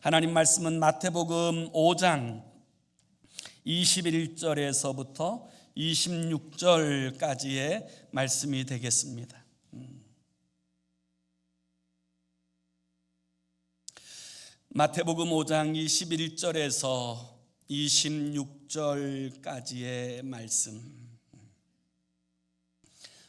하나님 말씀은 마태복음 5장 21절에서부터 26절까지의 말씀이 되겠습니다. 마태복음 5장 21절에서 26절까지의 말씀,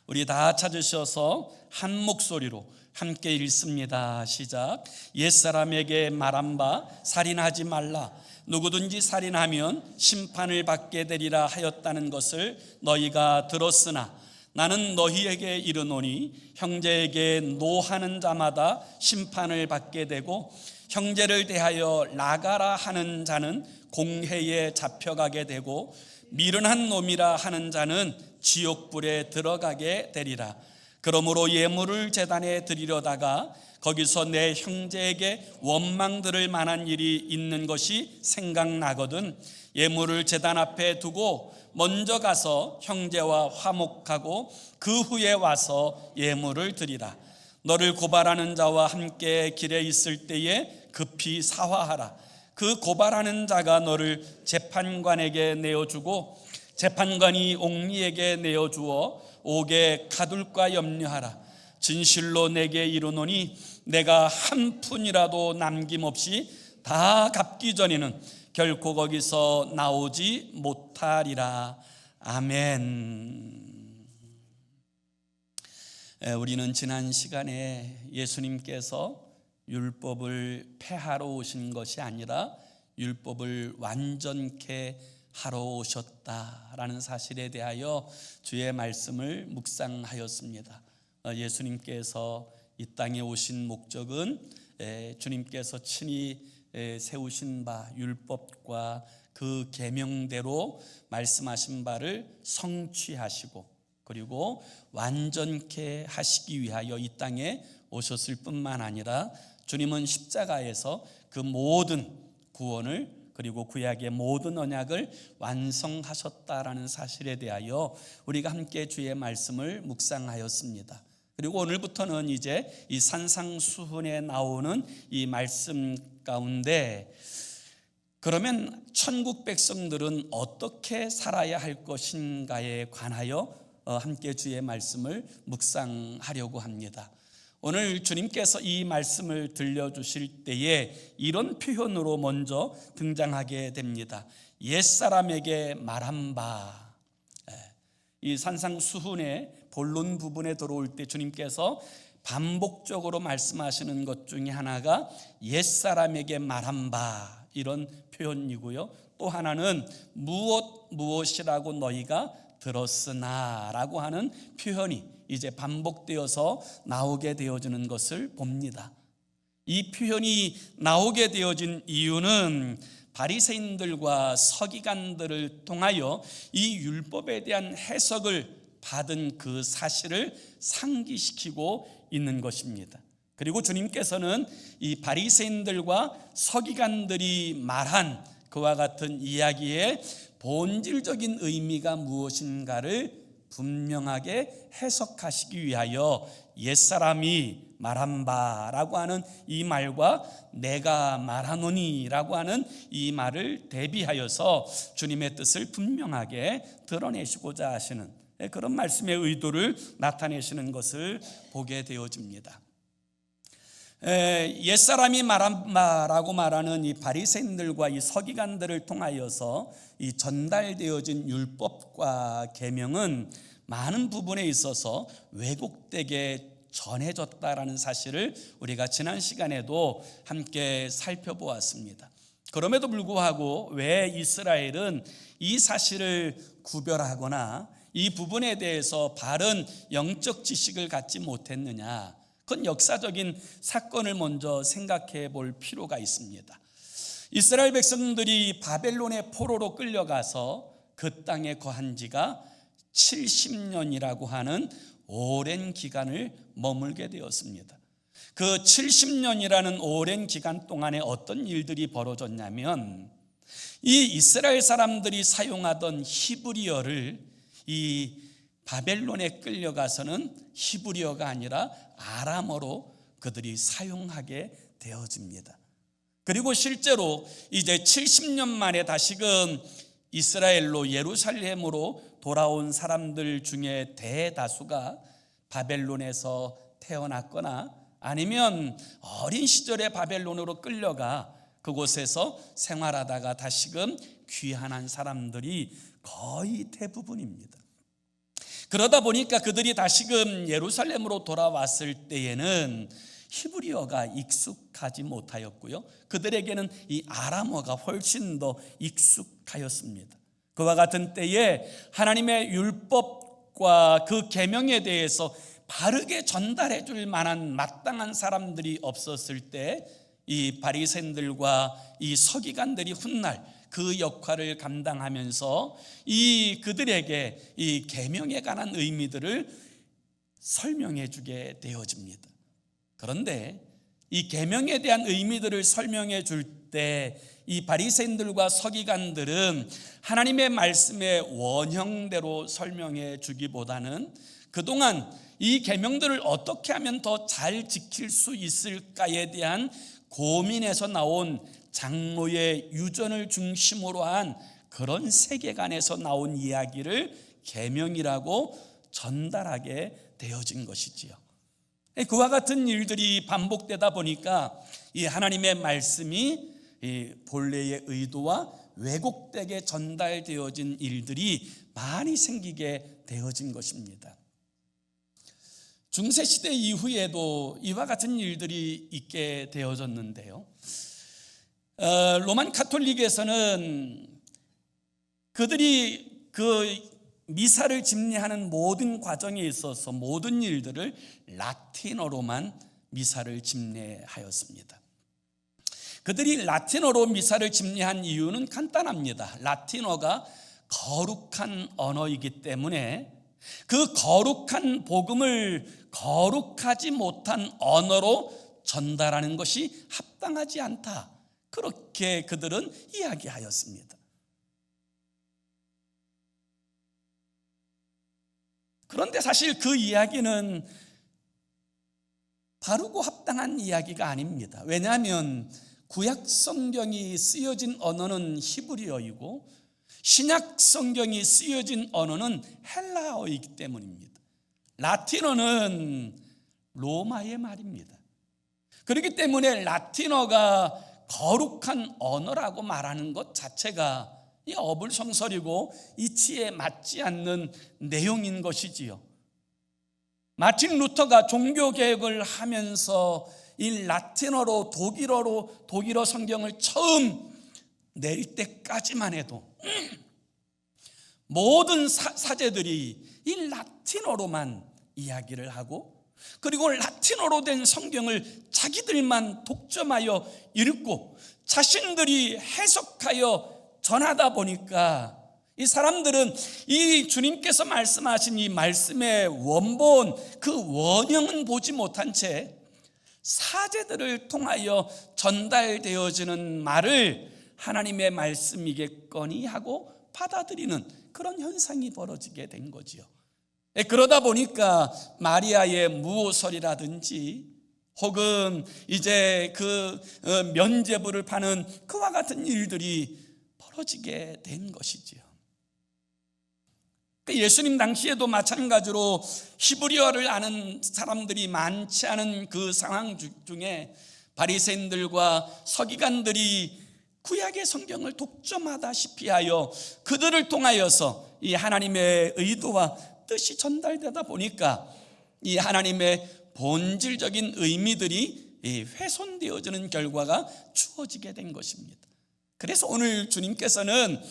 우리 다 찾으셔서 한 목소리로 함께 읽습니다. 시작. 옛사람에게 말한 바 살인하지 말라. 누구든지 살인하면 심판을 받게 되리라 하였다는 것을 너희가 들었으나 나는 너희에게 이르노니 형제에게 노하는 자마다 심판을 받게 되고 형제를 대하여 나가라 하는 자는 공회에 잡혀가게 되고 미련한 놈이라 하는 자는 지옥불에 들어가게 되리라. 그러므로 예물을 제단에 드리려다가 거기서 내 형제에게 원망 들을 만한 일이 있는 것이 생각나거든 예물을 제단 앞에 두고 먼저 가서 형제와 화목하고 그 후에 와서 예물을 드리라. 너를 고발하는 자와 함께 길에 있을 때에 급히 사화하라. 그 고발하는 자가 너를 재판관에게 내어주고 재판관이 옥리에게 내어주어 옥에 가둘까 염려하라. 진실로 내게 이르노니 내가 한 푼이라도 남김없이 다 갚기 전에는 결코 거기서 나오지 못하리라. 아멘. 우리는 지난 시간에 예수님께서 율법을 폐하러 오신 것이 아니라 율법을 완전케 하러 오셨다라는 사실에 대하여 주의 말씀을 묵상하였습니다. 예수님께서 이 땅에 오신 목적은 주님께서 친히 세우신 바 율법과 그 계명대로 말씀하신 바를 성취하시고 그리고 완전케 하시기 위하여 이 땅에 오셨을 뿐만 아니라 주님은 십자가에서 그 모든 구원을 그리고 구약의 모든 언약을 완성하셨다라는 사실에 대하여 우리가 함께 주의 말씀을 묵상하였습니다. 그리고 오늘부터는 이제 이 산상수훈에 나오는 이 말씀 가운데 그러면 천국 백성들은 어떻게 살아야 할 것인가에 관하여 함께 주의 말씀을 묵상하려고 합니다. 오늘 주님께서 이 말씀을 들려주실 때에 이런 표현으로 먼저 등장하게 됩니다. 옛사람에게 말한 바. 이 산상수훈의 본론 부분에 들어올 때 주님께서 반복적으로 말씀하시는 것 중에 하나가 옛사람에게 말한 바 이런 표현이고요. 또 하나는 무엇이라고 너희가 들었으나 라고 하는 표현이 이제 반복되어서 나오게 되어지는 것을 봅니다. 이 표현이 나오게 되어진 이유는 바리새인들과 서기관들을 통하여 이 율법에 대한 해석을 받은 그 사실을 상기시키고 있는 것입니다. 그리고 주님께서는 이 바리새인들과 서기관들이 말한 그와 같은 이야기의 본질적인 의미가 무엇인가를 분명하게 해석하시기 위하여 옛사람이 말한 바라고 하는 이 말과 내가 말하노니라고 하는 이 말을 대비하여서 주님의 뜻을 분명하게 드러내시고자 하시는 그런 말씀의 의도를 나타내시는 것을 보게 되어집니다. 옛사람이 말한 바라고 말하는 이 바리새인들과 이 서기관들을 통하여서 이 전달되어진 율법과 계명은 많은 부분에 있어서 왜곡되게 전해졌다라는 사실을 우리가 지난 시간에도 함께 살펴보았습니다. 그럼에도 불구하고 왜 이스라엘은 이 사실을 구별하거나 이 부분에 대해서 바른 영적 지식을 갖지 못했느냐? 그건 역사적인 사건을 먼저 생각해 볼 필요가 있습니다. 이스라엘 백성들이 바벨론의 포로로 끌려가서 그 땅에 거한 지가 70년이라고 하는 오랜 기간을 머물게 되었습니다. 그 70년이라는 오랜 기간 동안에 어떤 일들이 벌어졌냐면 이 이스라엘 사람들이 사용하던 히브리어를 이 바벨론에 끌려가서는 히브리어가 아니라 아람어로 그들이 사용하게 되어집니다. 그리고 실제로 이제 70년 만에 다시금 이스라엘로 예루살렘으로 돌아온 사람들 중에 대다수가 바벨론에서 태어났거나 아니면 어린 시절에 바벨론으로 끌려가 그곳에서 생활하다가 다시금 귀환한 사람들이 거의 대부분입니다. 그러다 보니까 그들이 다시금 예루살렘으로 돌아왔을 때에는 히브리어가 익숙하지 못하였고요, 그들에게는 이 아람어가 훨씬 더 익숙하였습니다. 그와 같은 때에 하나님의 율법과 그 계명에 대해서 바르게 전달해 줄 만한 마땅한 사람들이 없었을 때 이 바리새인들과 이 서기관들이 훗날 그 역할을 감당하면서 이 그들에게 이 계명에 관한 의미들을 설명해 주게 되어집니다. 그런데 이 계명에 대한 의미들을 설명해 줄 때 이 바리새인들과 서기관들은 하나님의 말씀의 원형대로 설명해 주기보다는 그동안 이 계명들을 어떻게 하면 더 잘 지킬 수 있을까에 대한 고민에서 나온 장로의 유전을 중심으로 한 그런 세계관에서 나온 이야기를 계명이라고 전달하게 되어진 것이지요. 그와 같은 일들이 반복되다 보니까 이 하나님의 말씀이 이 본래의 의도와 왜곡되게 전달되어진 일들이 많이 생기게 되어진 것입니다. 중세시대 이후에도 이와 같은 일들이 있게 되어졌는데요, 로만 카톨릭에서는 그들이 그 미사를 집례하는 모든 과정에 있어서 모든 일들을 라틴어로만 미사를 집례하였습니다. 그들이 라틴어로 미사를 집례한 이유는 간단합니다. 라틴어가 거룩한 언어이기 때문에 그 거룩한 복음을 거룩하지 못한 언어로 전달하는 것이 합당하지 않다, 그렇게 그들은 이야기하였습니다. 그런데 사실 그 이야기는 바르고 합당한 이야기가 아닙니다. 왜냐하면 구약 성경이 쓰여진 언어는 히브리어이고 신약 성경이 쓰여진 언어는 헬라어이기 때문입니다. 라틴어는 로마의 말입니다. 그렇기 때문에 라틴어가 거룩한 언어라고 말하는 것 자체가 어불성설이고 이치에 맞지 않는 내용인 것이지요. 마틴 루터가 종교개혁을 하면서 이 라틴어로 독일어 성경을 처음 낼 때까지만 해도 모든 사제들이 이 라틴어로만 이야기를 하고, 그리고 라틴어로 된 성경을 자기들만 독점하여 읽고 자신들이 해석하여 전하다 보니까 이 사람들은 이 주님께서 말씀하신 이 말씀의 원본, 그 원형은 보지 못한 채 사제들을 통하여 전달되어지는 말을 하나님의 말씀이겠거니 하고 받아들이는 그런 현상이 벌어지게 된 거지요. 그러다 보니까 마리아의 무오설이라든지 혹은 이제 그 면죄부를 파는 그와 같은 일들이 벌어지게 된 것이지요. 예수님 당시에도 마찬가지로 히브리어를 아는 사람들이 많지 않은 그 상황 중에 바리새인들과 서기관들이 구약의 성경을 독점하다시피 하여 그들을 통하여서 이 하나님의 의도와 뜻이 전달되다 보니까 이 하나님의 본질적인 의미들이 훼손되어지는 결과가 주어지게 된 것입니다. 그래서 오늘 주님께서는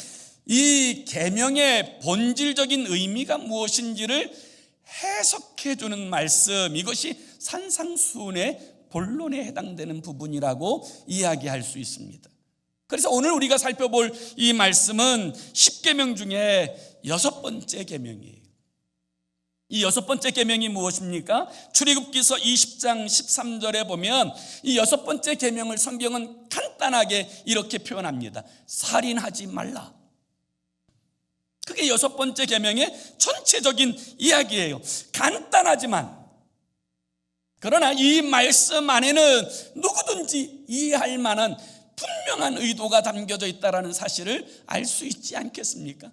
이 계명의 본질적인 의미가 무엇인지를 해석해 주는 말씀, 이것이 산상수훈의 본론에 해당되는 부분이라고 이야기할 수 있습니다. 그래서 오늘 우리가 살펴볼 이 말씀은 10계명 중에 6번째 계명이에요. 이 6번째 계명이 무엇입니까? 출애굽기서 20장 13절에 보면 이 6번째 계명을 성경은 간단하게 이렇게 표현합니다. 살인하지 말라. 그게 6번째 계명의 전체적인 이야기예요. 간단하지만 그러나 이 말씀 안에는 누구든지 이해할 만한 분명한 의도가 담겨져 있다는 사실을 알 수 있지 않겠습니까?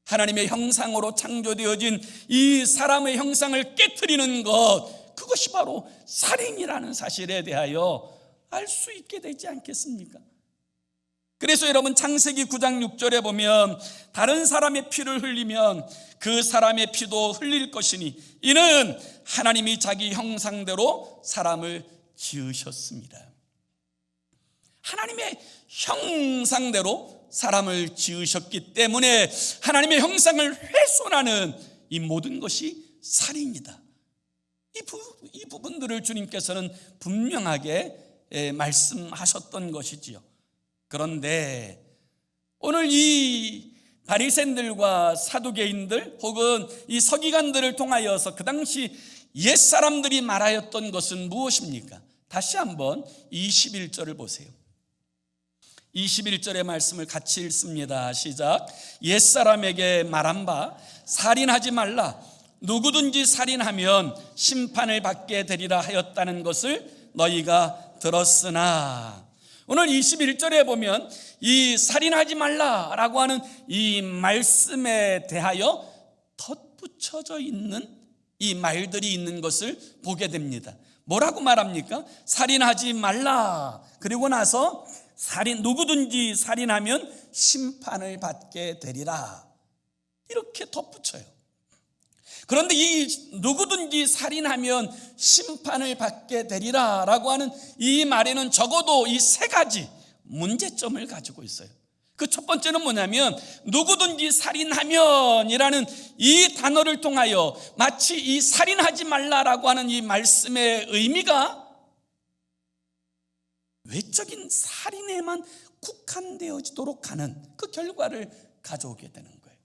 하나님의 형상으로 창조되어진 이 사람의 형상을 깨트리는 것, 그것이 바로 살인이라는 사실에 대하여 알 수 있게 되지 않겠습니까? 그래서 여러분, 창세기 9장 6절에 보면 다른 사람의 피를 흘리면 그 사람의 피도 흘릴 것이니 이는 하나님이 자기 형상대로 사람을 지으셨습니다. 하나님의 형상대로 사람을 지으셨기 때문에 하나님의 형상을 훼손하는 이 모든 것이 살인이다. 이 부분들을 주님께서는 분명하게 말씀하셨던 것이지요. 그런데 오늘 이 바리새인들과 사두개인들 혹은 이 서기관들을 통하여서 그 당시 옛사람들이 말하였던 것은 무엇입니까? 다시 한번 21절을 보세요. 21절의 말씀을 같이 읽습니다. 시작. 옛사람에게 말한 바 살인하지 말라, 누구든지 살인하면 심판을 받게 되리라 하였다는 것을 너희가 들었으나. 오늘 21절에 보면 이 살인하지 말라라고 하는 이 말씀에 대하여 덧붙여져 있는 이 말들이 있는 것을 보게 됩니다. 뭐라고 말합니까? 살인하지 말라. 그리고 나서 누구든지 살인하면 심판을 받게 되리라. 이렇게 덧붙여요. 그런데 이 누구든지 살인하면 심판을 받게 되리라 라고 하는 이 말에는 적어도 이 세 가지 문제점을 가지고 있어요. 그 첫 번째는 뭐냐면 누구든지 살인하면 이라는 이 단어를 통하여 마치 이 살인하지 말라라고 하는 이 말씀의 의미가 외적인 살인에만 국한되어지도록 하는 그 결과를 가져오게 되는 거예요.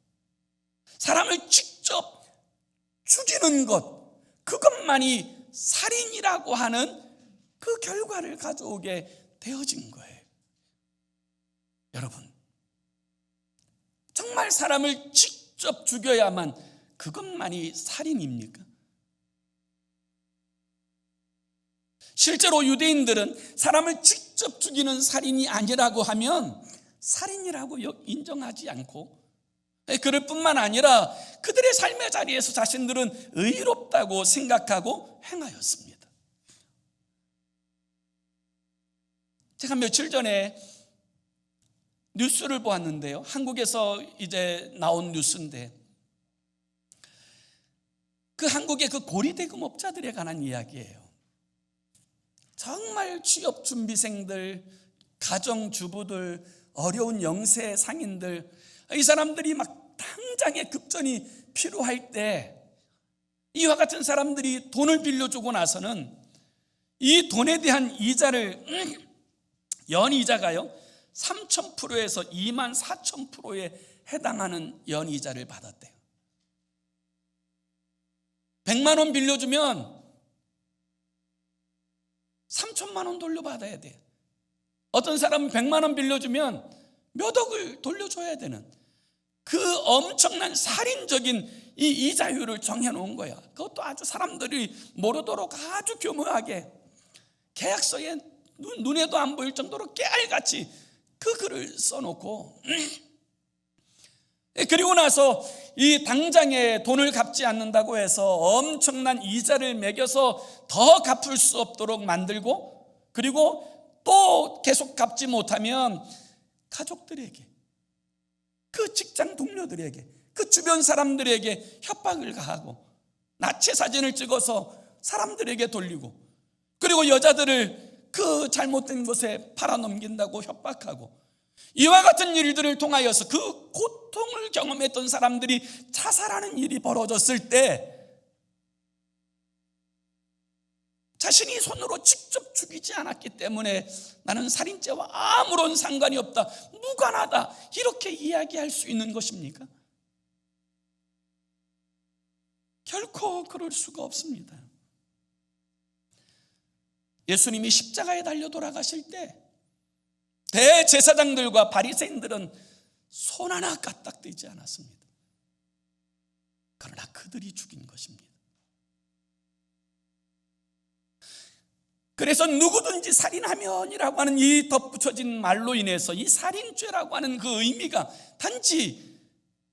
사람을 직접 죽이는 것, 그것만이 살인이라고 하는 그 결과를 가져오게 되어진 거예요. 여러분, 정말 사람을 직접 죽여야만 그것만이 살인입니까? 실제로 유대인들은 사람을 직접 죽이는 살인이 아니라고 하면 살인이라고 인정하지 않고, 그럴 뿐만 아니라 그들의 삶의 자리에서 자신들은 의롭다고 생각하고 행하였습니다. 제가 며칠 전에 뉴스를 보았는데요, 한국에서 이제 나온 뉴스인데 그 한국의 그 고리대금업자들에 관한 이야기예요. 정말 취업 준비생들, 가정주부들, 어려운 영세 상인들, 이 사람들이 막 당장의 급전이 필요할 때 이와 같은 사람들이 돈을 빌려주고 나서는 이 돈에 대한 이자를 연이자가요 3,000%에서 24,000%에 해당하는 연이자를 받았대요. 100만 원 빌려주면 3천만 원 돌려받아야 돼요. 어떤 사람은 100만 원 빌려주면 몇 억을 돌려줘야 되는 그 엄청난 살인적인 이 이자율을 정해놓은 거야. 그것도 아주 사람들이 모르도록 아주 교묘하게 계약서에 눈에도 안 보일 정도로 깨알같이 그 글을 써놓고, 그리고 나서 이 당장에 돈을 갚지 않는다고 해서 엄청난 이자를 매겨서 더 갚을 수 없도록 만들고, 그리고 또 계속 갚지 못하면 가족들에게, 그 직장 동료들에게, 그 주변 사람들에게 협박을 가하고 나체 사진을 찍어서 사람들에게 돌리고, 그리고 여자들을 그 잘못된 것에 팔아넘긴다고 협박하고, 이와 같은 일들을 통하여서 그 고통을 경험했던 사람들이 자살하는 일이 벌어졌을 때 자신이 손으로 직접 죽이지 않았기 때문에 나는 살인죄와 아무런 상관이 없다, 무관하다, 이렇게 이야기할 수 있는 것입니까? 결코 그럴 수가 없습니다. 예수님이 십자가에 달려 돌아가실 때 대제사장들과 바리새인들은 손 하나 까딱대지 않았습니다. 그러나 그들이 죽인 것입니다. 그래서 누구든지 살인하면이라고 하는 이 덧붙여진 말로 인해서 이 살인죄라고 하는 그 의미가 단지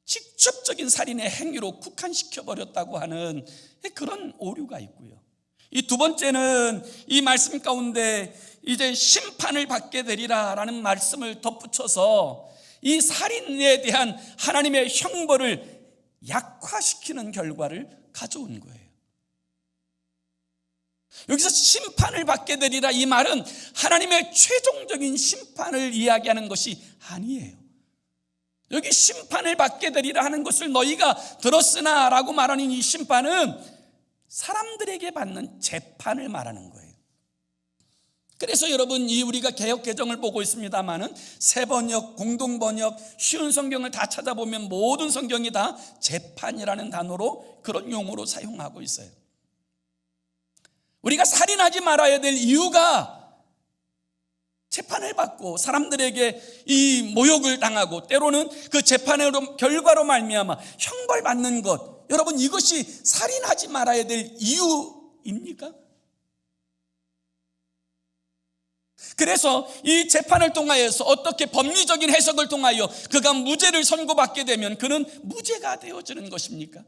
직접적인 살인의 행위로 국한시켜 버렸다고 하는 그런 오류가 있고요. 이 두 번째는 이 말씀 가운데 이제 심판을 받게 되리라라는 말씀을 덧붙여서 이 살인에 대한 하나님의 형벌을 약화시키는 결과를 가져온 거예요. 여기서 심판을 받게 되리라, 이 말은 하나님의 최종적인 심판을 이야기하는 것이 아니에요. 여기 심판을 받게 되리라 하는 것을 너희가 들었으나 라고 말하는 이 심판은 사람들에게 받는 재판을 말하는 거예요. 그래서 여러분, 이 우리가 개역 개정을 보고 있습니다마는 새 번역, 공동 번역, 쉬운 성경을 다 찾아보면 모든 성경이 다 재판이라는 단어로, 그런 용어로 사용하고 있어요. 우리가 살인하지 말아야 될 이유가 재판을 받고 사람들에게 이 모욕을 당하고 때로는 그 재판의 결과로 말미암아 형벌받는 것, 여러분, 이것이 살인하지 말아야 될 이유입니까? 그래서 이 재판을 통하여서 어떻게 법리적인 해석을 통하여 그가 무죄를 선고받게 되면 그는 무죄가 되어지는 것입니까?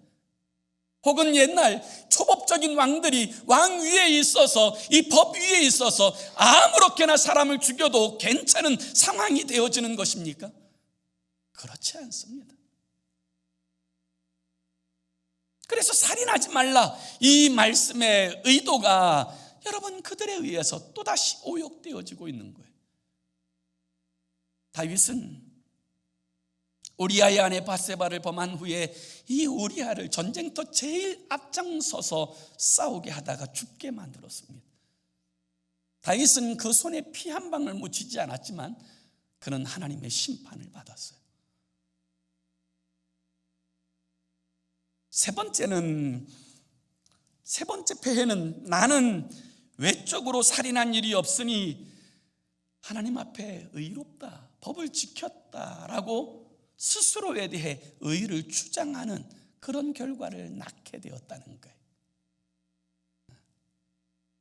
혹은 옛날 초법적인 왕들이 왕 위에 있어서, 이 법 위에 있어서 아무렇게나 사람을 죽여도 괜찮은 상황이 되어지는 것입니까? 그렇지 않습니다. 그래서 살인하지 말라, 이 말씀의 의도가 여러분 그들에 의해서 또다시 오욕되어지고 있는 거예요. 다윗은 우리아의 아내 밧세바를 범한 후에 이 우리아를 전쟁터 제일 앞장서서 싸우게 하다가 죽게 만들었습니다. 다윗은 그 손에 피 한 방울 묻히지 않았지만 그는 하나님의 심판을 받았어요. 세 번째 폐해는 나는 외적으로 살인한 일이 없으니 하나님 앞에 의롭다, 법을 지켰다라고 스스로에 대해 의를 주장하는 그런 결과를 낳게 되었다는 거예요.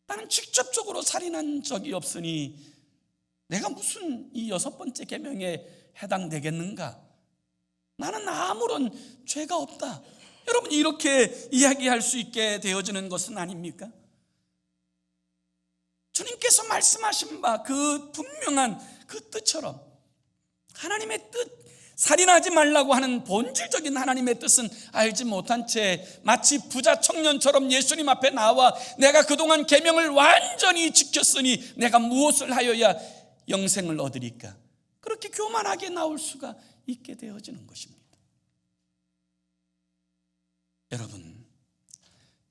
나는 직접적으로 살인한 적이 없으니 내가 무슨 이 6번째 계명에 해당되겠는가? 나는 아무런 죄가 없다. 여러분, 이렇게 이야기할 수 있게 되어지는 것은 아닙니까? 주님께서 말씀하신 바 그 분명한 그 뜻처럼 하나님의 뜻, 살인하지 말라고 하는 본질적인 하나님의 뜻은 알지 못한 채 마치 부자 청년처럼 예수님 앞에 나와 내가 그동안 계명을 완전히 지켰으니 내가 무엇을 하여야 영생을 얻으리까, 그렇게 교만하게 나올 수가 있게 되어지는 것입니다. 여러분,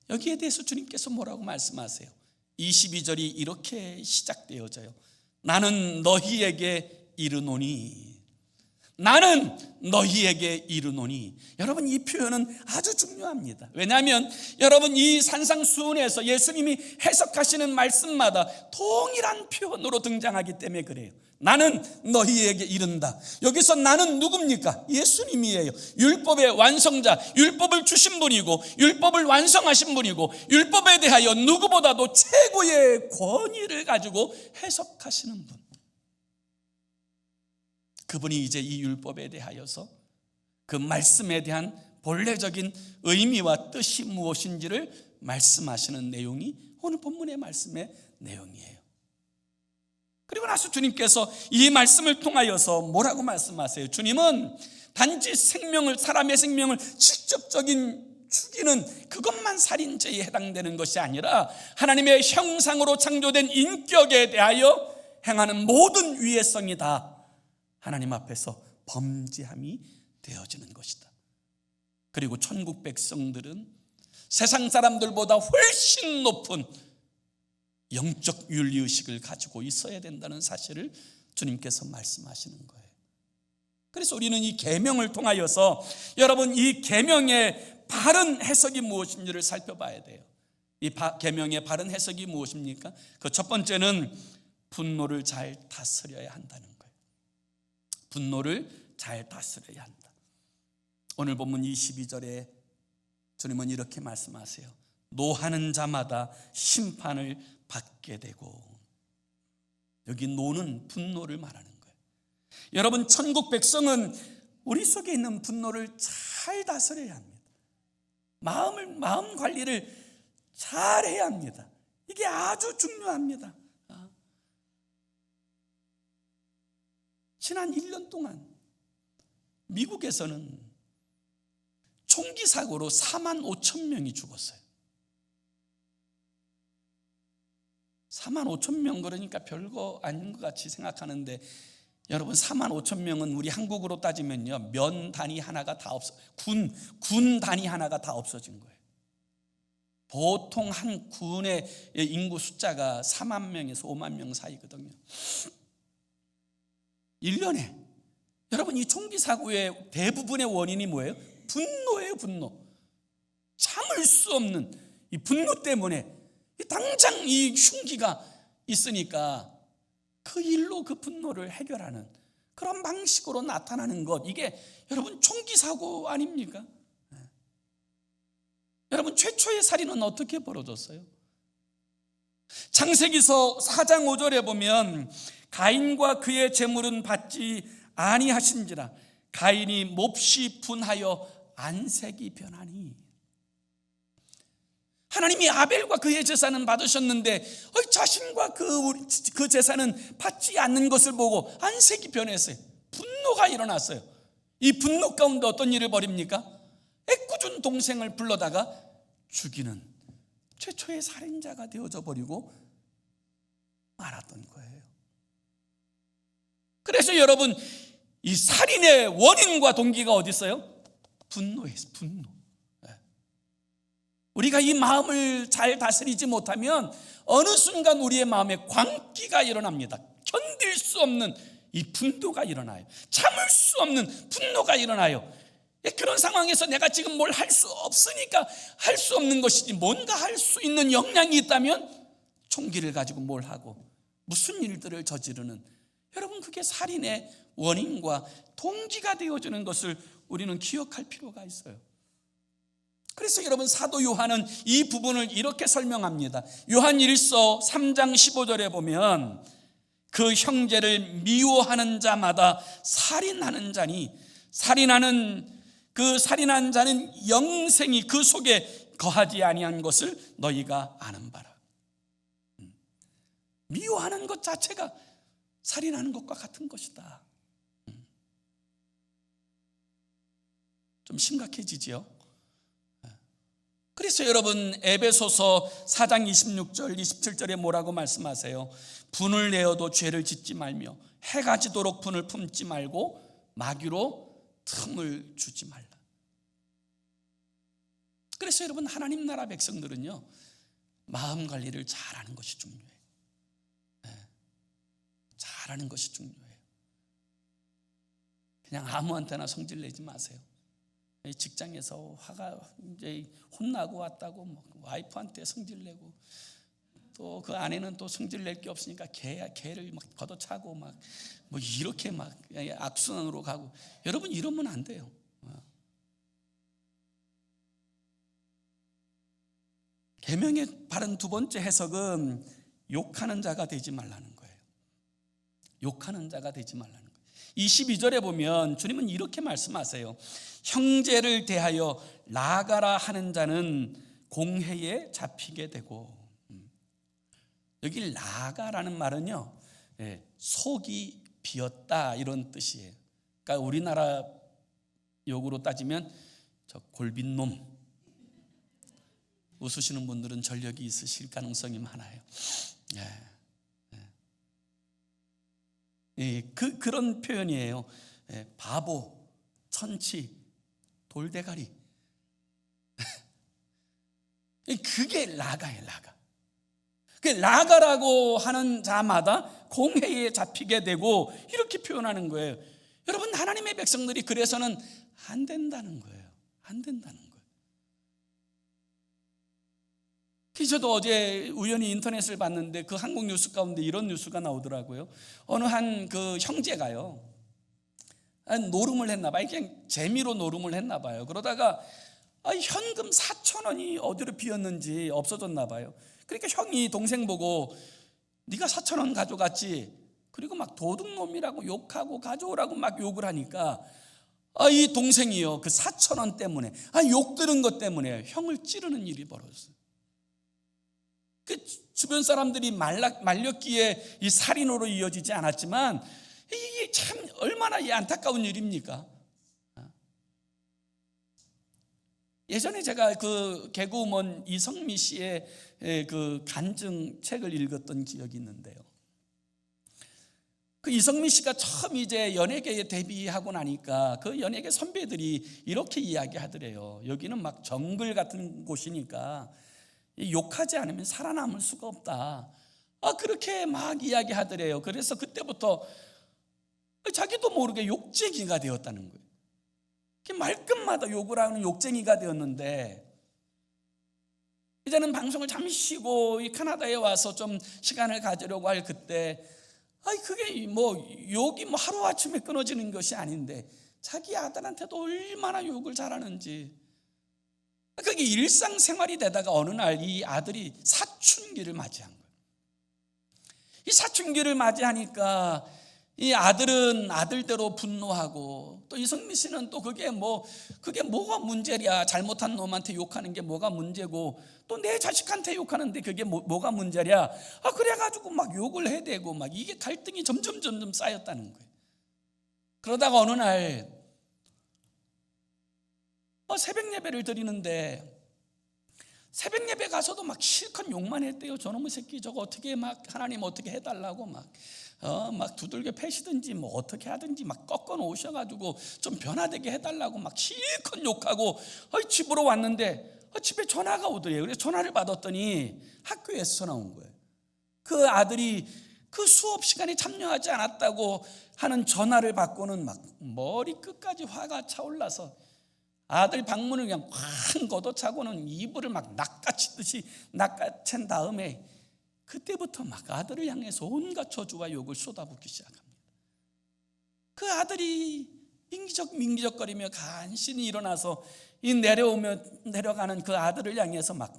여기에 대해서 주님께서 뭐라고 말씀하세요? 22절이 이렇게 시작되어져요. 나는 너희에게 이르노니, 나는 너희에게 이르노니. 여러분, 이 표현은 아주 중요합니다. 왜냐하면 여러분, 이 산상수훈에서 예수님이 해석하시는 말씀마다 동일한 표현으로 등장하기 때문에 그래요. 나는 너희에게 이른다. 여기서 나는 누굽니까? 예수님이에요. 율법의 완성자, 율법을 주신 분이고 율법을 완성하신 분이고 율법에 대하여 누구보다도 최고의 권위를 가지고 해석하시는 분, 그분이 이제 이 율법에 대하여서 그 말씀에 대한 본래적인 의미와 뜻이 무엇인지를 말씀하시는 내용이 오늘 본문의 말씀의 내용이에요. 그리고 나서 주님께서 이 말씀을 통하여서 뭐라고 말씀하세요? 주님은 단지 생명을, 사람의 생명을 직접적인 죽이는 그것만 살인죄에 해당되는 것이 아니라 하나님의 형상으로 창조된 인격에 대하여 행하는 모든 위해성이 다 하나님 앞에서 범죄함이 되어지는 것이다. 그리고 천국 백성들은 세상 사람들보다 훨씬 높은 영적 윤리의식을 가지고 있어야 된다는 사실을 주님께서 말씀하시는 거예요. 그래서 우리는 이 계명을 통하여서 여러분, 이 계명의 바른 해석이 무엇인지를 살펴봐야 돼요. 이 계명의 바른 해석이 무엇입니까? 그 첫 번째는 분노를 잘 다스려야 한다는 거예요. 분노를 잘 다스려야 한다. 오늘 본문 22절에 주님은 이렇게 말씀하세요. 노하는 자마다 심판을 받게 되고. 여기 노는 분노를 말하는 거예요. 여러분, 천국 백성은 우리 속에 있는 분노를 잘 다스려야 합니다. 마음 관리를 잘 해야 합니다. 이게 아주 중요합니다. 지난 1년 동안 미국에서는 총기 사고로 4만 5천 명이 죽었어요. 4만 5천 명, 그러니까 별거 아닌 것 같이 생각하는데, 여러분 4만 5천 명은 우리 한국으로 따지면요, 면 단위 하나가 다 군 단위 하나가 다 없어진 거예요. 보통 한 군의 인구 숫자가 4만 명에서 5만 명 사이거든요. 1년에 여러분, 이 총기 사고의 대부분의 원인이 뭐예요? 분노예요. 분노. 참을 수 없는 이 분노 때문에 당장 이 흉기가 있으니까 그 일로 그 분노를 해결하는 그런 방식으로 나타나는 것, 이게 여러분 총기 사고 아닙니까? 여러분, 최초의 살인은 어떻게 벌어졌어요? 창세기서 4장 5절에 보면 가인과 그의 재물은 받지 아니하신지라 가인이 몹시 분하여 안색이 변하니. 하나님이 아벨과 그의 제사는 받으셨는데 자신과 그 제사는 받지 않는 것을 보고 안색이 변했어요. 분노가 일어났어요. 이 분노 가운데 어떤 일을 벌입니까? 애꿎은 동생을 불러다가 죽이는 최초의 살인자가 되어져 버리고 말았던 거예요. 그래서 여러분, 이 살인의 원인과 동기가 어디 있어요? 분노예요. 분노. 우리가 이 마음을 잘 다스리지 못하면 어느 순간 우리의 마음에 광기가 일어납니다. 견딜 수 없는 이 분노가 일어나요. 참을 수 없는 분노가 일어나요. 그런 상황에서 내가 지금 뭘 할 수 없으니까 할 수 없는 것이지, 뭔가 할 수 있는 역량이 있다면 총기를 가지고 뭘 하고 무슨 일들을 저지르는, 여러분, 그게 살인의 원인과 동기가 되어주는 것을 우리는 기억할 필요가 있어요. 그래서 여러분, 사도 요한은 이 부분을 이렇게 설명합니다. 요한 1서 3장 15절에 보면 그 형제를 미워하는 자마다 살인하는 자니 살인한 자는 영생이 그 속에 거하지 아니한 것을 너희가 아는 바라. 미워하는 것 자체가 살인하는 것과 같은 것이다. 좀 심각해지지요. 그래서 여러분, 에베소서 4장 26절 27절에 뭐라고 말씀하세요? 분을 내어도 죄를 짓지 말며 해가 지도록 분을 품지 말고 마귀로 틈을 주지 말라. 그래서 여러분, 하나님 나라 백성들은요, 마음 관리를 잘하는 것이 중요해요. 잘하는 것이 중요해요. 그냥 아무한테나 성질 내지 마세요. 직장에서 화가 이제 혼나고 왔다고 뭐 와이프한테 성질 내고, 또 그 아내는 또 성질 낼 게 없으니까 걔를 막 걷어차고 막 뭐 이렇게 막 악순환으로 가고, 여러분, 이러면 안 돼요. 계명의 바른 두 번째 해석은 욕하는 자가 되지 말라는 거예요. 욕하는 자가 되지 말라는 거예요. 22절에 보면 주님은 이렇게 말씀하세요. 형제를 대하여 나가라 하는 자는 공회에 잡히게 되고. 여기 나가라는 말은요, 속이 비었다 이런 뜻이에요. 그러니까 우리나라 욕으로 따지면 저 골빈놈. 웃으시는 분들은 전력이 있으실 가능성이 많아요. 그런 표현이에요. 바보, 천치, 돌대가리. 그게 라가예요. 라가. 그 라가라고 하는 자마다 공회에 잡히게 되고, 이렇게 표현하는 거예요. 여러분, 하나님의 백성들이 그래서는 안 된다는 거예요. 안 된다는 거예요. 저도 어제 우연히 인터넷을 봤는데 그 한국 뉴스 가운데 이런 뉴스가 나오더라고요. 어느 한 그 형제가요, 노름을 했나 봐요. 그냥 재미로 노름을 했나 봐요. 그러다가 현금 4,000원이 어디로 비었는지 없어졌나 봐요. 그러니까 형이 동생 보고 네가 4,000원 가져갔지? 그리고 막 도둑놈이라고 욕하고 가져오라고 막 욕을 하니까 이 동생이요, 그 4,000원 때문에, 욕 들은 것 때문에 형을 찌르는 일이 벌어졌어요. 그 주변 사람들이 말렸기에 이 살인으로 이어지지 않았지만, 이게 참 얼마나 안타까운 일입니까? 예전에 제가 그 개그우먼 이성미 씨의 그 간증 책을 읽었던 기억이 있는데요. 그 이성미 씨가 처음 이제 연예계에 데뷔하고 나니까 그 연예계 선배들이 이렇게 이야기하더래요. 여기는 막 정글 같은 곳이니까 욕하지 않으면 살아남을 수가 없다. 그렇게 막 이야기하더래요. 그래서 그때부터 자기도 모르게 욕쟁이가 되었다는 거예요. 말끝마다 욕을 하는 욕쟁이가 되었는데, 이제는 방송을 잠시 쉬고 이 캐나다에 와서 좀 시간을 가지려고 할 그때, 그게 뭐 욕이 뭐 하루아침에 끊어지는 것이 아닌데 자기 아들한테도 얼마나 욕을 잘하는지, 그게 일상생활이 되다가 어느 날 이 아들이 사춘기를 맞이한 거예요. 이 사춘기를 맞이하니까 이 아들은 아들대로 분노하고, 또 이성미 씨는 또 그게 뭐가 문제랴, 잘못한 놈한테 욕하는 게 뭐가 문제고, 또 내 자식한테 욕하는데 그게 뭐가 문제랴, 그래가지고 막 욕을 해대고 막 이게 갈등이 점점 쌓였다는 거예요. 그러다가 어느 날 새벽 예배를 드리는데, 새벽 예배 가서도 막 실컷 욕만 했대요. 저놈의 새끼 저거 어떻게 막 하나님 어떻게 해달라고 막 두들겨 패시든지 뭐 어떻게 하든지 막 꺾어 놓으셔가지고 좀 변화되게 해달라고 막 실컷 욕하고 집으로 왔는데 집에 전화가 오더래요. 그래서 전화를 받았더니 학교에서 전화 온 거예요. 그 아들이 그 수업 시간에 참여하지 않았다고 하는 전화를 받고는 막 머리 끝까지 화가 차올라서 아들 방문을 그냥 쾅 걷어차고는 이불을 막 낚아치듯이 낚아챈 다음에 그때부터 막 아들을 향해서 온갖 저주와 욕을 쏟아붓기 시작합니다. 그 아들이 민기적거리며 간신히 일어나서 이 내려가는 그 아들을 향해서 막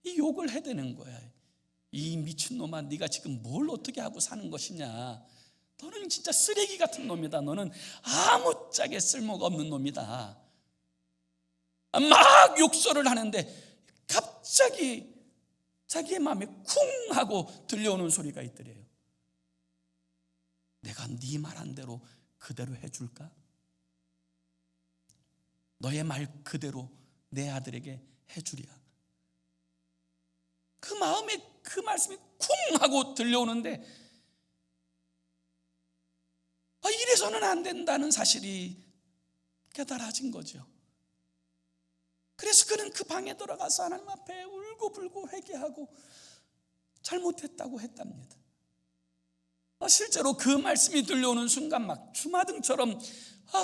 이 욕을 해대는 거야. 이 미친놈아, 네가 지금 뭘 어떻게 하고 사는 것이냐. 너는 진짜 쓰레기 같은 놈이다. 너는 아무짝에 쓸모가 없는 놈이다. 막 욕설을 하는데 갑자기 자기의 마음에 쿵 하고 들려오는 소리가 있더래요. 내가 네 말한 대로 그대로 해줄까? 너의 말 그대로 내 아들에게 해주랴. 그 마음에 그 말씀이 쿵 하고 들려오는데, 이래서는 안 된다는 사실이 깨달아진 거죠. 그래서 그는 그 방에 들어가서 하나님 앞에 울고불고 회개하고 잘못했다고 했답니다. 실제로 그 말씀이 들려오는 순간 막 주마등처럼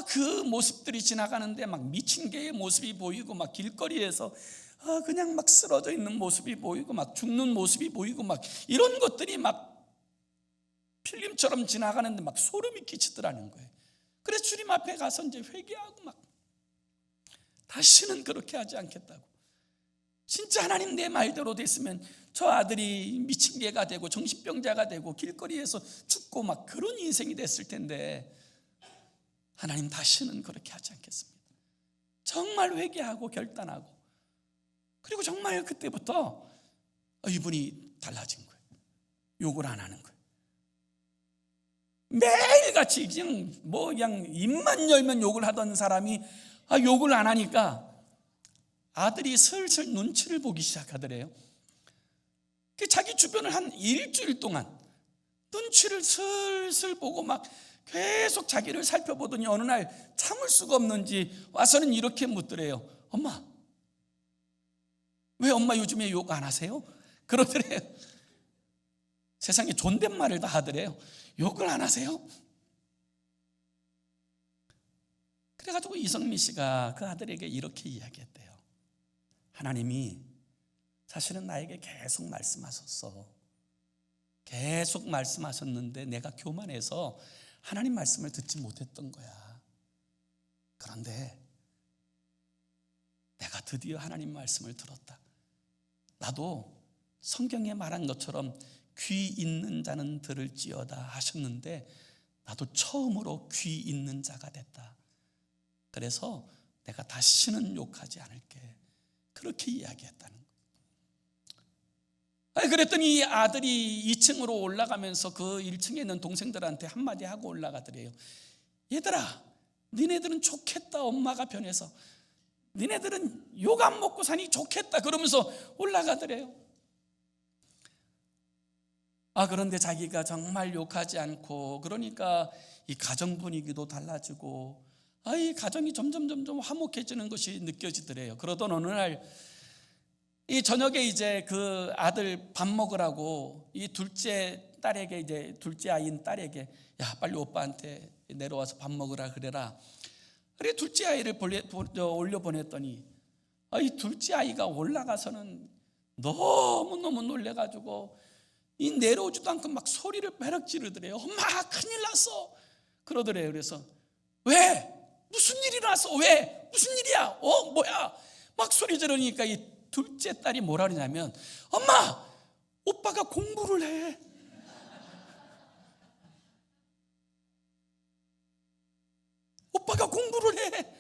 그 모습들이 지나가는데 막 미친 개의 모습이 보이고, 막 길거리에서 그냥 막 쓰러져 있는 모습이 보이고, 막 죽는 모습이 보이고, 막 이런 것들이 막 필름처럼 지나가는데 막 소름이 끼치더라는 거예요. 그래서 주님 앞에 가서 이제 회개하고 막 다시는 그렇게 하지 않겠다고. 진짜 하나님 내 말대로 됐으면 저 아들이 미친 개가 되고 정신병자가 되고 길거리에서 죽고 막 그런 인생이 됐을 텐데, 하나님 다시는 그렇게 하지 않겠습니다. 정말 회개하고 결단하고, 그리고 정말 그때부터 이분이 달라진 거예요. 욕을 안 하는 거예요. 매일같이 그냥 입만 열면 욕을 하던 사람이 욕을 안 하니까 아들이 슬슬 눈치를 보기 시작하더래요. 자기 주변을 한 일주일 동안 눈치를 슬슬 보고 막 계속 자기를 살펴보더니 어느 날 참을 수가 없는지 와서는 이렇게 묻더래요. 엄마, 왜 엄마 요즘에 욕 안 하세요? 그러더래요. 세상에 존댓말을 다 하더래요. 욕을 안 하세요? 그래가지고 이성미 씨가 그 아들에게 이렇게 이야기했대요. 하나님이 사실은 나에게 계속 말씀하셨어. 계속 말씀하셨는데 내가 교만해서 하나님 말씀을 듣지 못했던 거야. 그런데 내가 드디어 하나님 말씀을 들었다. 나도 성경에 말한 것처럼 귀 있는 자는 들을지어다 하셨는데 나도 처음으로 귀 있는 자가 됐다. 그래서 내가 다시는 욕하지 않을게. 그렇게 이야기했다는 거예요. 그랬더니 이 아들이 2층으로 올라가면서 그 1층에 있는 동생들한테 한마디 하고 올라가더래요. 얘들아, 니네들은 좋겠다. 엄마가 변해서 니네들은 욕 안 먹고 사니 좋겠다. 그러면서 올라가더래요. 그런데 자기가 정말 욕하지 않고 그러니까 이 가정 분위기도 달라지고 이 가정이 점점 화목해지는 것이 느껴지더래요. 그러던 어느 날 이 저녁에 이제 그 아들 밥 먹으라고 이 둘째 딸에게 이제 둘째 아이인 딸에게 야 빨리 오빠한테 내려와서 밥 먹으라 그래라. 그래 둘째 아이를 올려보냈더니 이 둘째 아이가 올라가서는 너무너무 놀래가지고 이 내려오지도 않고 막 소리를 매력 지르더래요. 엄마 큰일 났어 그러더래요. 그래서 왜? 무슨 일이 났어? 왜? 무슨 일이야? 뭐야? 막 소리 지르니까 이 둘째 딸이 뭐라 그러냐면 엄마 오빠가 공부를 해. 오빠가 공부를 해.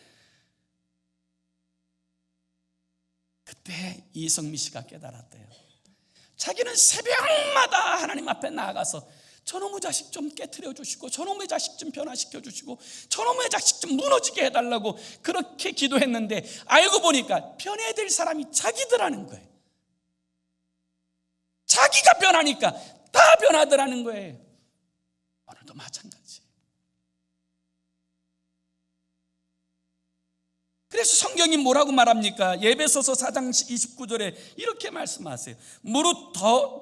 그때 이성미 씨가 깨달았대요. 자기는 새벽마다 하나님 앞에 나아가서 저놈의 자식 좀 깨트려 주시고 저놈의 자식 좀 변화시켜 주시고 저놈의 자식 좀 무너지게 해달라고 그렇게 기도했는데 알고 보니까 변해야 될 사람이 자기더라는 거예요. 자기가 변하니까 다 변하더라는 거예요. 오늘도 마찬가지. 그래서 성경이 뭐라고 말합니까? 에베소서 4장 29절에 이렇게 말씀하세요. 무릇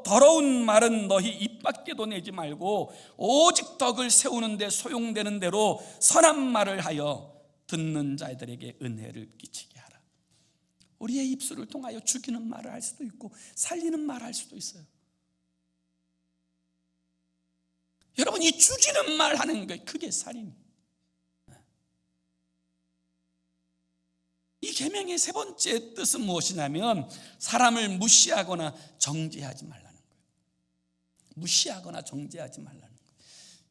더러운 말은 너희 입 밖에도 내지 말고 오직 덕을 세우는 데 소용되는 대로 선한 말을 하여 듣는 자들에게 은혜를 끼치게 하라. 우리의 입술을 통하여 죽이는 말을 할 수도 있고 살리는 말을 할 수도 있어요. 여러분 이 죽이는 말 하는 게 그게 살인이에요. 이 계명의 세 번째 뜻은 무엇이냐면 사람을 무시하거나 정죄하지 말라는 거예요. 무시하거나 정죄하지 말라는 거예요.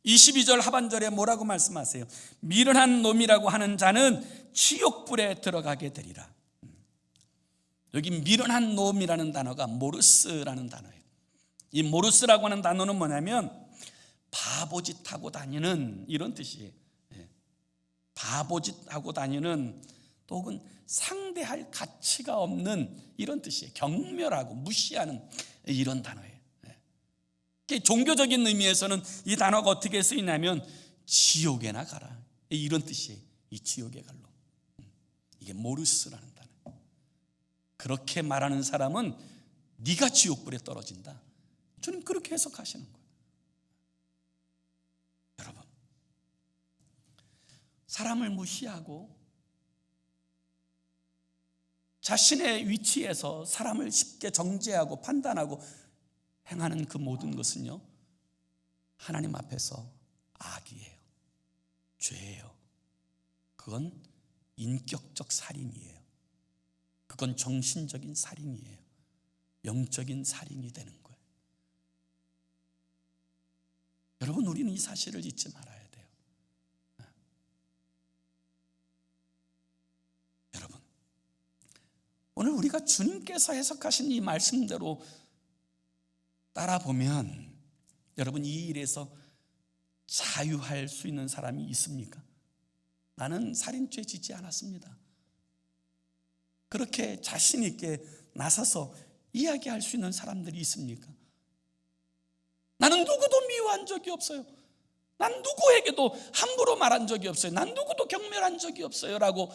22절 하반절에 뭐라고 말씀하세요? 미련한 놈이라고 하는 자는 지옥불에 들어가게 되리라. 여기 미련한 놈이라는 단어가 모르스라는 단어예요. 이 모르스라고 하는 단어는 뭐냐면 바보짓하고 다니는 이런 뜻이에요. 바보짓하고 다니는 또 혹은 상대할 가치가 없는 이런 뜻이에요. 경멸하고 무시하는 이런 단어예요. 종교적인 의미에서는 이 단어가 어떻게 쓰이냐면 지옥에나 가라 이런 뜻이에요. 이 지옥에 갈로. 이게 모르스라는 단어예요. 그렇게 말하는 사람은 네가 지옥불에 떨어진다. 주님 그렇게 해석하시는 거예요. 여러분 사람을 무시하고 자신의 위치에서 사람을 쉽게 정죄하고 판단하고 행하는 그 모든 것은요 하나님 앞에서 악이에요. 죄예요. 그건 인격적 살인이에요. 그건 정신적인 살인이에요. 영적인 살인이 되는 거예요. 여러분 우리는 이 사실을 잊지 말아야 돼요. 여러분 오늘 우리가 주님께서 해석하신 이 말씀대로 따라보면 여러분 이 일에서 자유할 수 있는 사람이 있습니까? 나는 살인죄 지지 않았습니다. 그렇게 자신 있게 나서서 이야기할 수 있는 사람들이 있습니까? 나는 누구도 미워한 적이 없어요. 난 누구에게도 함부로 말한 적이 없어요. 난 누구도 경멸한 적이 없어요 라고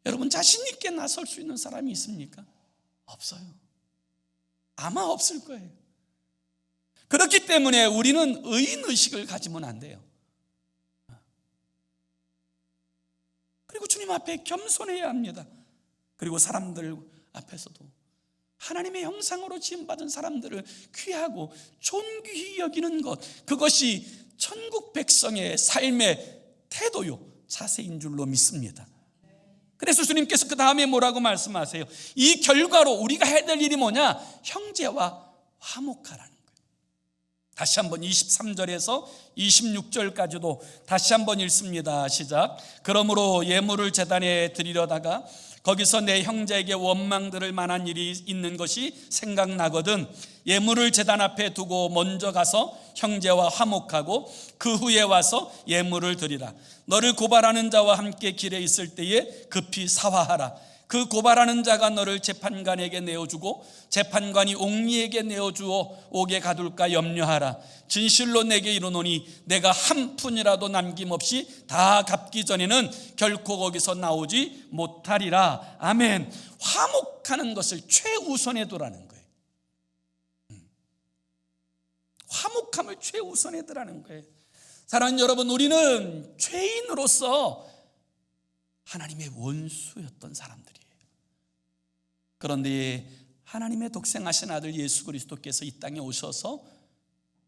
여러분 자신 있게 나설 수 있는 사람이 있습니까? 없어요. 아마 없을 거예요. 그렇기 때문에 우리는 의인의식을 가지면 안 돼요. 그리고 주님 앞에 겸손해야 합니다. 그리고 사람들 앞에서도 하나님의 형상으로 지음받은 사람들을 귀하고 존귀히 여기는 것, 그것이 천국 백성의 삶의 태도요 자세인 줄로 믿습니다. 그래서 주님께서 그 다음에 뭐라고 말씀하세요? 이 결과로 우리가 해야 될 일이 뭐냐? 형제와 화목하라는 거예요. 다시 한번 23절에서 26절까지도 다시 한번 읽습니다. 시작. 그러므로 예물을 제단에 드리려다가 거기서 내 형제에게 원망 들을 만한 일이 있는 것이 생각나거든 예물을 제단 앞에 두고 먼저 가서 형제와 화목하고 그 후에 와서 예물을 드리라. 너를 고발하는 자와 함께 길에 있을 때에 급히 사화하라. 그 고발하는 자가 너를 재판관에게 내어주고 재판관이 옥리에게 내어주어 옥에 가둘까 염려하라. 진실로 내게 이르노니 내가 한 푼이라도 남김없이 다 갚기 전에는 결코 거기서 나오지 못하리라. 아멘. 화목하는 것을 최우선에 두라는 거예요. 화목함을 최우선에 두라는 거예요. 사랑하는 여러분, 우리는 죄인으로서 하나님의 원수였던 사람들이에요. 그런데 하나님의 독생하신 아들 예수 그리스도께서 이 땅에 오셔서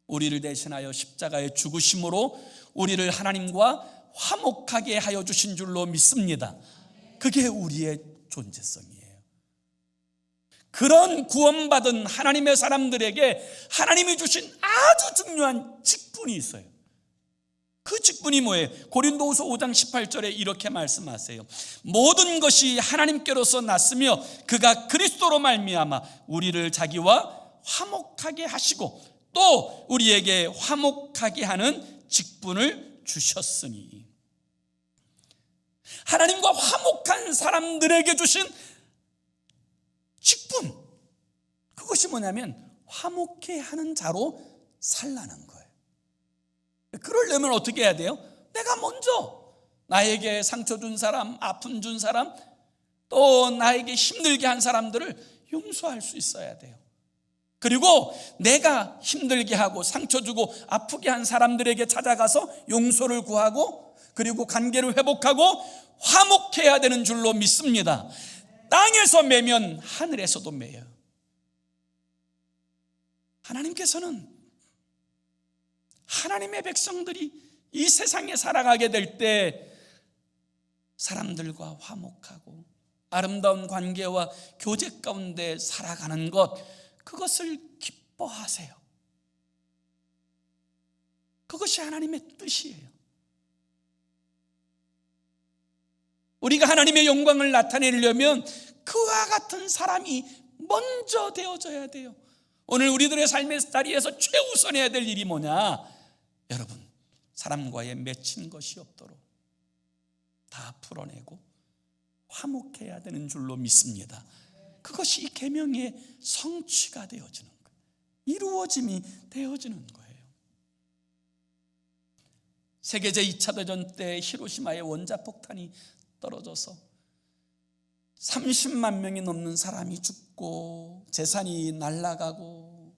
우리를 대신하여 십자가에 죽으심으로 우리를 하나님과 화목하게 하여 주신 줄로 믿습니다. 그게 우리의 존재성이에요. 그런 구원받은 하나님의 사람들에게 하나님이 주신 아주 중요한 직분이 있어요. 그 직분이 뭐예요? 고린도후서 5장 18절에 이렇게 말씀하세요. 모든 것이 하나님께로서 났으며 그가 그리스도로 말미암아 우리를 자기와 화목하게 하시고 또 우리에게 화목하게 하는 직분을 주셨으니, 하나님과 화목한 사람들에게 주신 직분, 그것이 뭐냐면 화목해 하는 자로 살라는 거예요. 그러려면 어떻게 해야 돼요? 내가 먼저 나에게 상처 준 사람, 아픔 준 사람, 또 나에게 힘들게 한 사람들을 용서할 수 있어야 돼요. 그리고 내가 힘들게 하고 상처 주고 아프게 한 사람들에게 찾아가서 용서를 구하고 그리고 관계를 회복하고 화목해야 되는 줄로 믿습니다. 땅에서 매면 하늘에서도 매요. 하나님께서는 하나님의 백성들이 이 세상에 살아가게 될 때 사람들과 화목하고 아름다운 관계와 교제 가운데 살아가는 것, 그것을 기뻐하세요. 그것이 하나님의 뜻이에요. 우리가 하나님의 영광을 나타내려면 그와 같은 사람이 먼저 되어져야 돼요. 오늘 우리들의 삶의 자리에서 최우선해야 될 일이 뭐냐? 여러분, 사람과의 맺힌 것이 없도록 다 풀어내고 화목해야 되는 줄로 믿습니다. 그것이 이 계명의 성취가 되어지는 거예요. 이루어짐이 되어지는 거예요. 세계제 2차 대전 때 히로시마에 원자폭탄이 떨어져서 30만 명이 넘는 사람이 죽고 재산이 날아가고,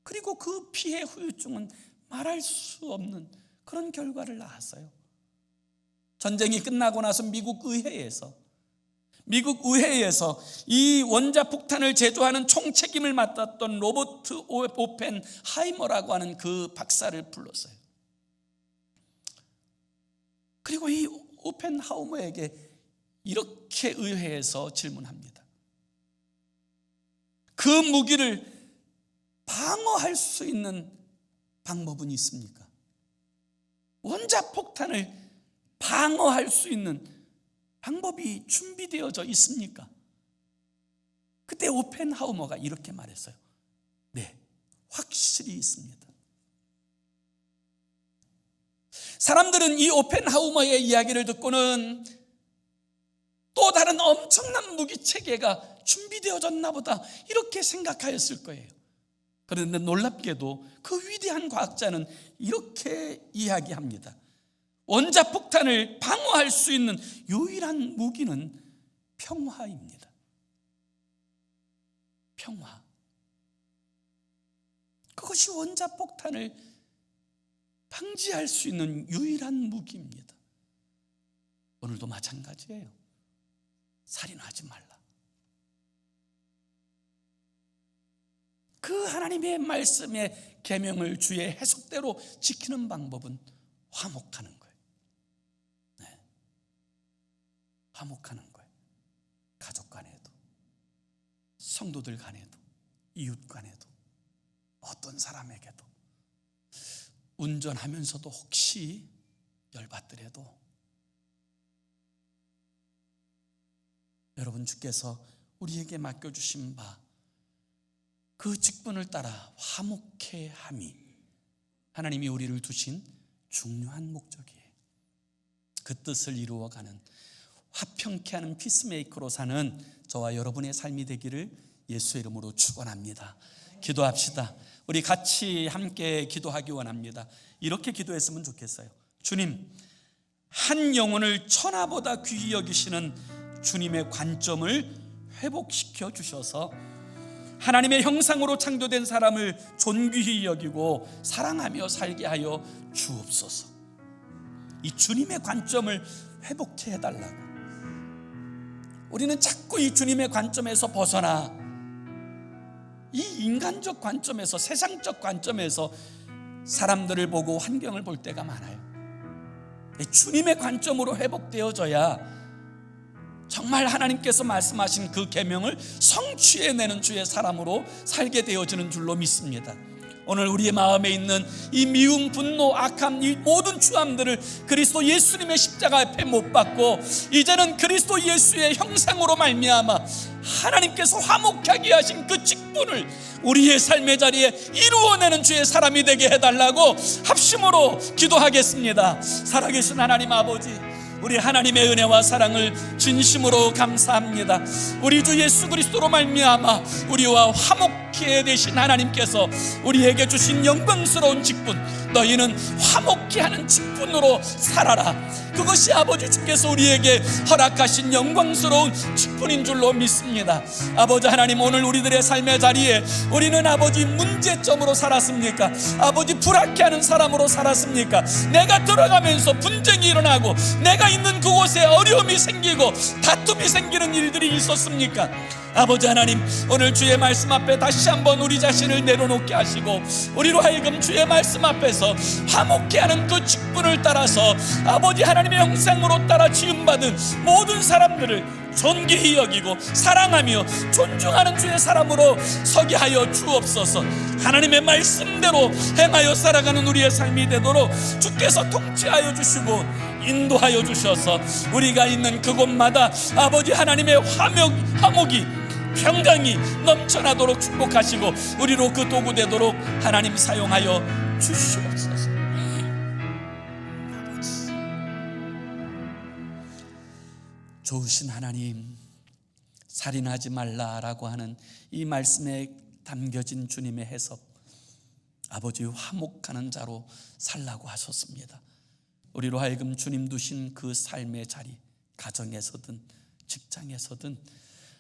그리고 그 피해 후유증은 말할 수 없는 그런 결과를 낳았어요. 전쟁이 끝나고 나서 미국 의회에서 이 원자폭탄을 제조하는 총책임을 맡았던 로버트 오펜하이머라고 하는 그 박사를 불렀어요. 그리고 이 오펜하이머에게 이렇게 의회에서 질문합니다. 그 무기를 방어할 수 있는 방법은 있습니까? 원자폭탄을 방어할 수 있는 방법이 준비되어져 있습니까? 그때 오펜하이머가 이렇게 말했어요. 네, 확실히 있습니다. 사람들은 이 오펜하이머의 이야기를 듣고는 또 다른 엄청난 무기 체계가 준비되어졌나 보다 이렇게 생각하였을 거예요. 그런데 놀랍게도 그 위대한 과학자는 이렇게 이야기합니다. 원자폭탄을 방어할 수 있는 유일한 무기는 평화입니다. 평화. 그것이 원자폭탄을 방지할 수 있는 유일한 무기입니다. 오늘도 마찬가지예요. 살인하지 말라. 그 하나님의 말씀의 계명을 주의 해석대로 지키는 방법은 화목하는 거예요. 네. 화목하는 거예요. 가족 간에도, 성도들 간에도, 이웃 간에도, 어떤 사람에게도. 운전하면서도 혹시 열받더라도 여러분, 주께서 우리에게 맡겨주신 바 그 직분을 따라 화목해 함이 하나님이 우리를 두신 중요한 목적이에요. 그 뜻을 이루어가는 화평케 하는 피스메이커로 사는 저와 여러분의 삶이 되기를 예수의 이름으로 축원합니다. 기도합시다. 우리 같이 함께 기도하기 원합니다. 이렇게 기도했으면 좋겠어요. 주님, 한 영혼을 천하보다 귀히 여기시는 주님의 관점을 회복시켜 주셔서 하나님의 형상으로 창조된 사람을 존귀히 여기고 사랑하며 살게 하여 주옵소서. 이 주님의 관점을 회복해 해달라고. 우리는 자꾸 이 주님의 관점에서 벗어나 이 인간적 관점에서, 세상적 관점에서 사람들을 보고 환경을 볼 때가 많아요. 주님의 관점으로 회복되어져야 정말 하나님께서 말씀하신 그 계명을 성취해내는 주의 사람으로 살게 되어지는 줄로 믿습니다. 오늘 우리의 마음에 있는 이 미움, 분노, 악함, 이 모든 추함들을 그리스도 예수님의 십자가 앞에 못 박고 이제는 그리스도 예수의 형상으로 말미암아 하나님께서 화목하게 하신 그 직분을 우리의 삶의 자리에 이루어내는 주의 사람이 되게 해달라고 합심으로 기도하겠습니다. 살아계신 하나님 아버지, 우리 하나님의 은혜와 사랑을 진심으로 감사합니다. 우리 주 예수 그리스도로 말미암아 우리와 화목케 되신 하나님께서 우리에게 주신 영광스러운 직분, 너희는 화목케 하는 직분으로 살아라. 그것이 아버지 주께서 우리에게 허락하신 영광스러운 직분인 줄로 믿습니다. 아버지 하나님, 오늘 우리들의 삶의 자리에 우리는 아버지 문제점으로 살았습니까? 아버지 불합리하는 사람으로 살았습니까? 내가 들어가면서 분쟁이 일어나고 내가 있는 그곳에 어려움이 생기고 다툼이 생기는 일들이 있었습니까? 아버지 하나님, 오늘 주의 말씀 앞에 다시 한번 우리 자신을 내려놓게 하시고 우리로 하여금 주의 말씀 앞에서 화목케 하는 그 직분을 따라서 아버지 하나님의 형상으로 따라 지음받은 모든 사람들을 존귀히 여기고 사랑하며 존중하는 주의 사람으로 서게 하여 주옵소서. 하나님의 말씀대로 행하여 살아가는 우리의 삶이 되도록 주께서 통치하여 주시고 인도하여 주셔서 우리가 있는 그곳마다 아버지 하나님의 화목이, 평강이 넘쳐나도록 축복하시고 우리로 그 도구 되도록 하나님 사용하여 주시옵소서. 아버지, 좋으신 하나님, 살인하지 말라라고 하는 이 말씀에 담겨진 주님의 해석, 아버지 화목하는 자로 살라고 하셨습니다. 우리로 하여금 주님 두신 그 삶의 자리, 가정에서든 직장에서든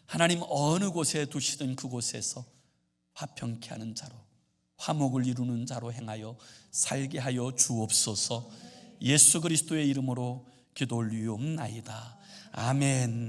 하나님 어느 곳에 두시든 그곳에서 화평케 하는 자로, 화목을 이루는 자로 행하여 살게 하여 주옵소서. 예수 그리스도의 이름으로 기도 올리옵나이다. 아멘.